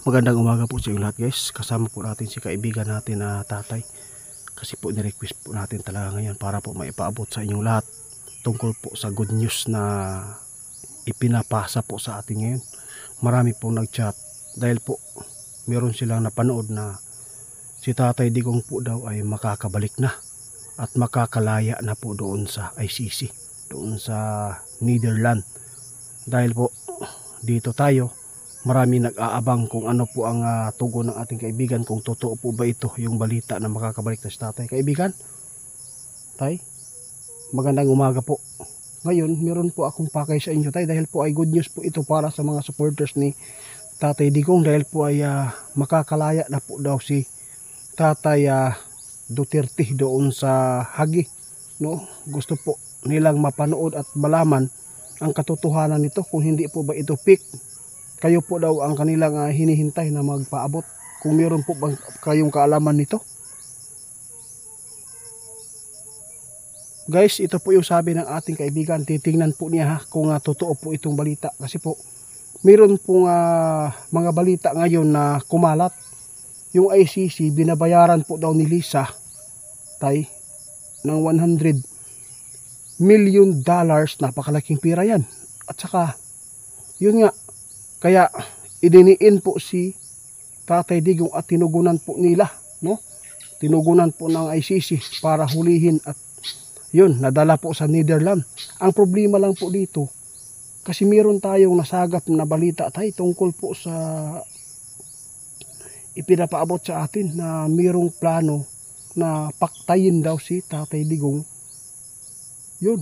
Magandang umaga po sa inyo lahat guys. Kasama po natin si kaibigan natin na tatay. Kasi po ni-request po natin talaga ngayon para po maipaabot sa inyong lahat tungkol po sa good news na ipinapasa po sa atin ngayon. Marami po nag-chat dahil po meron silang napanood na si Tatay Digong po daw ay makakabalik na at makakalaya na po doon sa ICC, doon sa Netherlands. Dahil po dito tayo, marami nag-aabang kung ano po ang tugon ng ating kaibigan, kung totoo po ba ito yung balita na makakabalik na si tatay. Kaibigan, tay, magandang umaga po. Ngayon, meron po akong pakay sa inyo tay, dahil po ay good news po ito para sa mga supporters ni Tatay Digong, dahil po ay makakalaya na po daw si Tatay Duterte doon sa Hague, no? Gusto po nilang mapanood at malaman ang katotohanan nito, kung hindi po ba ito fake. Kayo po daw ang kanilang hinihintay na magpaabot. Kung meron po ba kayong kaalaman nito? Guys, ito po yung sabi ng ating kaibigan. Titingnan po niya kung totoo po itong balita. Kasi po, meron pong mga balita ngayon na kumalat. Yung ICC, binabayaran po daw ni Lisa, tay, ng $100 million. Napakalaking pira yan. At saka, yun nga, kaya idiniin po si Tatay Digong at tinugunan po nila, no? Tinugunan po ng ICC para hulihin at yun, nadala po sa Netherlands. Ang problema lang po dito, kasi meron tayong nasagap na balita tayo tungkol po sa ipinapaabot sa atin na merong plano na paktayin daw si Tatay Digong. Yun,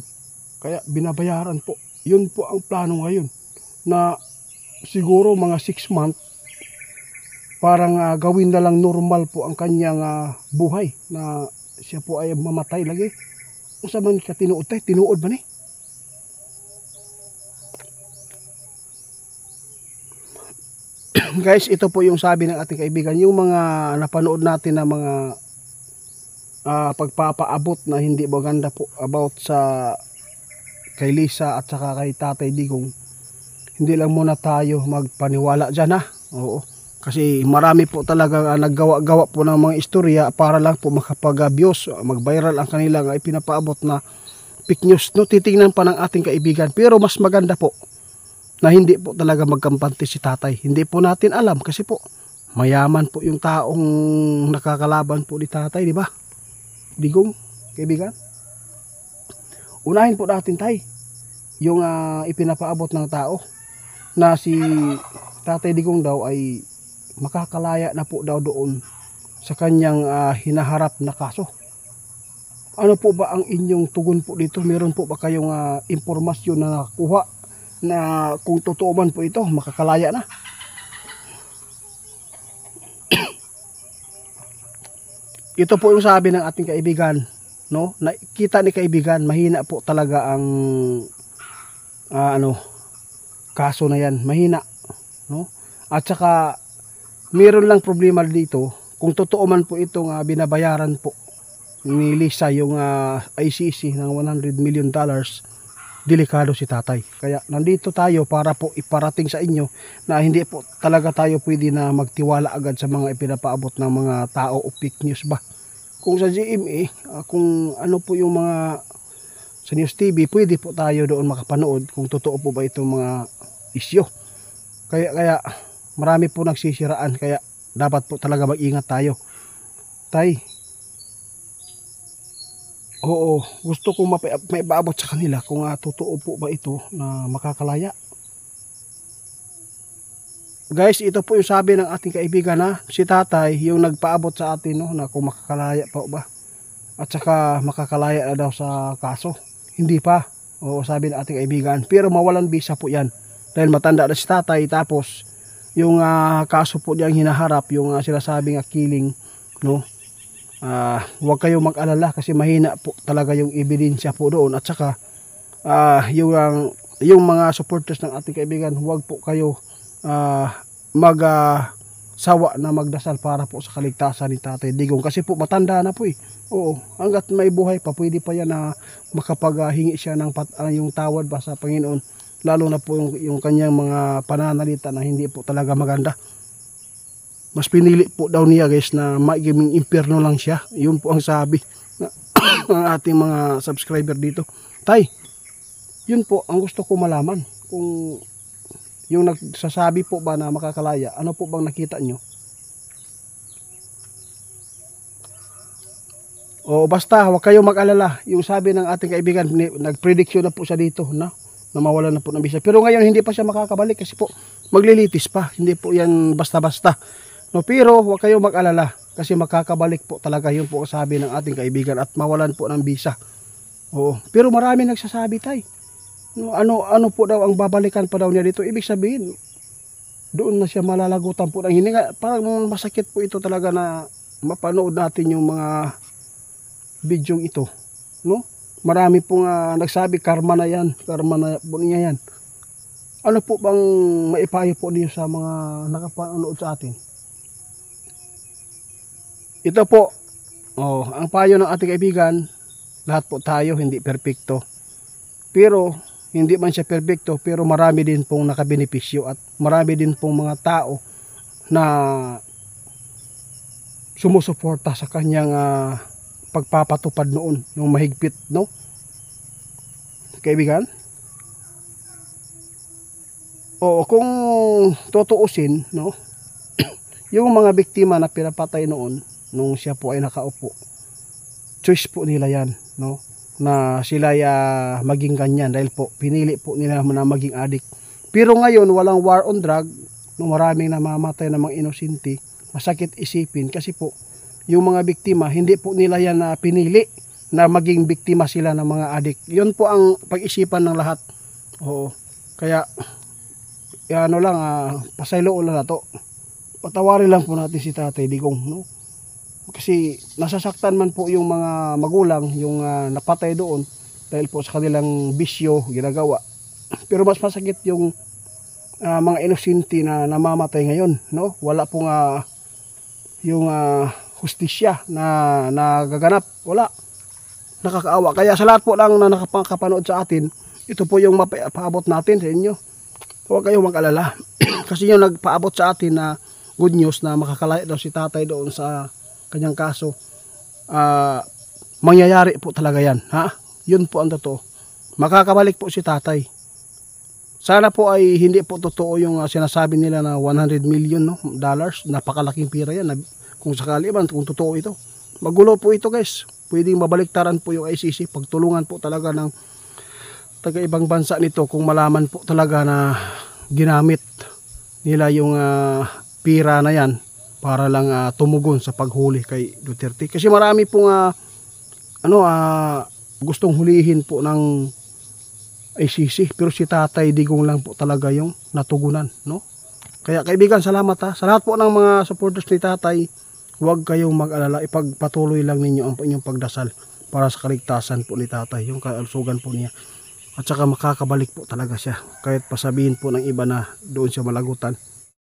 kaya binabayaran po. Yun po ang plano ngayon na siguro mga 6 months parang gawin na lang normal po ang kanyang buhay na siya po ay mamatay lagi. Kung sa man ka tinuod tayo, tinuod ba ni? Guys, ito po yung sabi ng ating kaibigan, yung mga napanood natin na mga pagpapaabot na hindi maganda po about sa kay Lisa at saka kay Tatay Digong. Hindi lang muna tayo magpaniwala dyan Oo. Kasi marami po talaga naggawa-gawa po ng mga istorya para lang po makapag-views, mag-viral ang kanilang ipinapaabot na fake news. No, titingnan pa ng ating kaibigan. Pero mas maganda po na hindi po talaga magkampante si tatay. Hindi po natin alam kasi po mayaman po yung taong nakakalaban po ni tatay, di ba? Digong, kaibigan. Unahin po natin tay yung ipinapaabot ng tao na si Tatay Digong daw ay makakalaya na po daw doon sa kanyang hinaharap na kaso. Ano po ba ang inyong tugon po dito? Meron po ba kayong impormasyon na nakuha na kung totoo man po ito, makakalaya na? Ito po yung sabi ng ating kaibigan, no? Nakita ni kaibigan, mahina po talaga ang kaso na yan, mahina, no? At saka meron lang problema dito, kung totoo man po itong binabayaran po ni Lisa yung ICC ng $100 million, delikado si tatay. Kaya nandito tayo para po iparating sa inyo na hindi po talaga tayo pwede na magtiwala agad sa mga ipinapaabot ng mga tao o fake news ba. Kung sa GMA, kung ano po yung mga sa News TV, pwede po tayo doon makapanood kung totoo po ba itong mga isyo. Kaya marami po nagsisiraan, kaya dapat po talaga mag-ingat tayo. Tay, oo, gusto kong maipaabot sa kanila kung totoo po ba ito na makakalaya. Guys, ito po yung sabi ng ating kaibigan si tatay yung nagpaabot sa atin, no, na kung makakalaya pa ba. At saka makakalaya na daw sa kaso. Hindi pa. Oo, sabi ng ating kaibigan. Pero mawalan bisa po yan. Dahil matanda na si tatay. Tapos, yung kaso po niyang hinaharap, yung sinasabing killing, no? Huwag kayo mag-alala kasi mahina po talaga yung ebidensya po doon. At saka, yung mga supporters ng ating kaibigan, huwag po kayo sawa na magdasal para po sa kaligtasan ni Tatay Digong. Kasi po matanda na po Oo, hanggat may buhay pa, pwede pa yan na makapaghingi siya ng yung tawad ba sa Panginoon. Lalo na po yung kanyang mga pananalita na hindi po talaga maganda. Mas pinili po daw niya guys na magiging impyerno lang siya. Yun po ang sabi ng ating mga subscriber dito. Tay, yun po ang gusto ko malaman. Kung yung nagsasabi po ba na makakalaya, ano po bang nakita nyo? O basta, huwag kayong mag-alala. Yung sabi ng ating kaibigan, nag-prediction na po siya dito na mawala na po ng bisa. Pero ngayon hindi pa siya makakabalik kasi po maglilitis pa. Hindi po yan basta-basta. No, pero huwag kayong mag-alala kasi makakabalik po talaga, yun po sabi ng ating kaibigan, at mawalan po ng bisa. Oo. Pero marami nagsasabi, tay. No, ano po daw ang babalikan pa daw niya dito. Ibig sabihin, doon na siya malalagutan po ng hininga. Parang masakit po ito talaga na mapanood natin yung mga video ito. No? Marami pong nagsabi, karma na yan. Karma na po niya yan. Ano po bang maipayo po niyo sa mga nakapanood sa atin? Ito po, ang payo ng ating kaibigan, lahat po tayo hindi perpekto. Pero, hindi man siya perpekto, pero marami din pong nakabenepisyo at marami din pong mga tao na sumusuporta sa kanyang pagpapatupad noon, nung mahigpit, no? Kaibigan? O kung tutuusin, no? Yung mga biktima na pinapatay noon, nung siya po ay nakaupo, choice po nila yan, no? Na sila maging ganyan dahil po pinili po nila na maging adik. Pero ngayon walang war on drug, no, maraming namamatay ng mga inosente. Masakit isipin kasi po yung mga biktima hindi po nila yan na pinili na maging biktima sila ng mga adik. Yun po ang pag-isipan ng lahat. Oo. Kaya ano lang, pasaylo lang na to. Patawarin lang po natin si Tatay Digong, no? Kasi nasasaktan man po yung mga magulang, yung napatay doon dahil po sa kanilang bisyo ginagawa. Pero mas masakit yung mga inosente na namamatay ngayon, no? Wala pong yung hustisya na nagaganap, wala. Nakakaawa. Kaya sa lahat po lang na nakapanood sa atin, ito po yung mapaabot natin sa inyo. Huwag kayong mag-alala. Kasi yung nagpaabot sa atin na good news na makakalaya daw si Tatay doon sa kanyang kaso, mangyayari po talaga yan, ha? Yun po ang totoo. Makakabalik po si Tatay. Sana po ay hindi po totoo yung sinasabi nila na 100 million, no, dollars. Napakalaking pira yan. Kung sakali man, kung totoo ito. Magulo po ito, guys. Pwedeng mabaliktaran po yung ICC. Pagtulungan po talaga ng taga-ibang bansa nito kung malaman po talaga na ginamit nila yung pira na yan para lang tumugon sa paghuli kay Duterte. Kasi marami pong gustong hulihin po ng ICC, pero si Tatay Digong lang po talaga yung natugunan, no? Kaya kaibigan, salamat ha. Sa lahat po ng mga supporters ni Tatay, huwag kayong mag-alala, ipagpatuloy lang ninyo ang inyong pagdasal para sa kaligtasan po ni Tatay, yung kalusugan po niya. At saka makakabalik po talaga siya, kahit pasabihin po ng iba na doon siya malagutan.